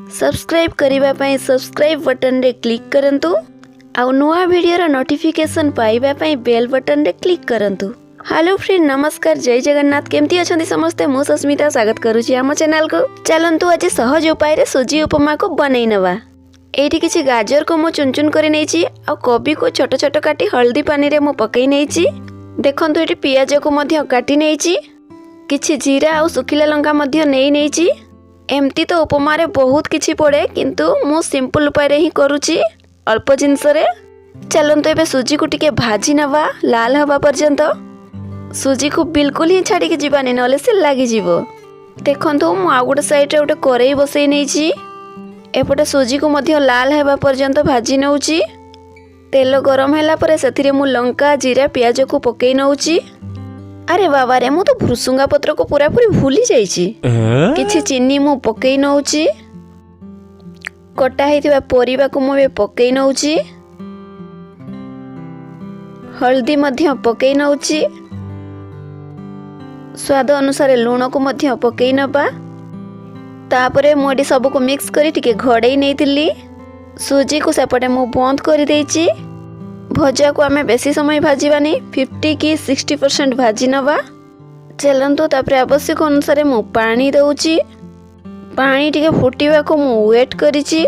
Subscribe करने ପାଇଁ subscribe button रे क्लिक करंतु आ नुआ वीडियो नोटिफिकेशन पाइबा ପାଇଁ बेल बटन रे क्लिक करंतु। हेलो फ्रेंड नमस्कार जय जगन्नाथ केमती अछंती समस्ते मु सस्मिता स्वागत करूची हम चैनल को। चलंतु आज सहज उपाय रे सुजी उपमा को बनई नवा। एठी किछि गाजर को मु चुन चुन करे नेछि आ कोबी को छोट छोट काटी हल्दी पानी रे मु पकई नेछि। देखंतु एठी पियाज को मध्य काटी नेछि किछि जीरा आ सुखिला लंका मध्य नेई नेछि। एमती तो उपमा रे बहुत किछि पड़े किंतु मु सिंपल उपाय रे ही करूची अल्प जिनस रे। चलंतु एबे सुजी को टिके भाजी नवा लाल हवा पर्यंत। सुजी को बिल्कुल ही छाड़ी के जीवानी नले से लागी जीवो। देखंतु मु आ गोटे साइड रे गोटे करेई बसई नेछि। एपटे सुजी को मध्य लाल हेबा पर्यंत भाजी नउची। तेल गरम हैला परे सेथिरे मु लंका जीरा प्याज को पकई नउची। अरे बाबा रे मु तो भृसुंगा पत्र को पूरा पूरी भूली जाईची। किछि चीनी मु पकई नउची। कटा हेतिबा परिबा को मु पकई नउची। हल्दी मध्य पकई नउची। स्वाद अनुसार लूण को मध्य पकई नबा। तापरे मुडी सब को मिक्स करी टिके घड़ई नेइतिली। सुजी को सेपटे मु बंद करी देइची। भजा को आमे बेसी समय भाजीबानी 50 की 60% भाजी नबा। चलंतु तापरे आवश्यक अनुसार मु पानी दउची। पानी टिके फुटीबा को मु वेट करिची।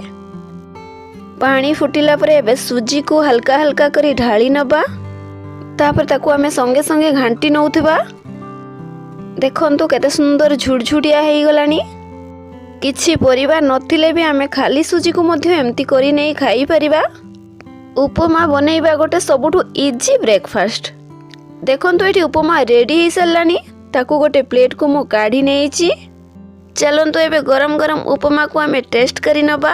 पानी फुटिला परे एबे सुजी को हल्का हल्का करी ढाली नबा। तापर ताकू आमे संगे संगे घांटी नउथिबा। देखंतु केते सुंदर झुड़झुड़िया हेई गलानी। किछि परिबा नथिले भी आमे खाली सुजी को मध्य एमती करी नै खाई परिबा। उपमा बनैबा गोटे सबुठु इजी ब्रेकफास्ट। देखंतु एठी उपमा रेडी हे सरलानी। ताकू गोटे प्लेट को मु काढी नेइची। चलंतु एबे गरम गरम उपमा को आमे टेस्ट करी नबा।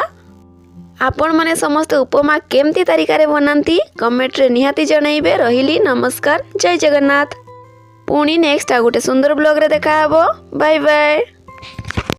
आपण माने समस्त उपमा केमती तरीका रे बनांती कमेंट रे निहाती जणाइबे। रहिली नमस्कार जय जगन्नाथ। पुणी नेक्स्ट आ गोटे सुंदर ब्लॉग रे देखा हबो। Bye bye.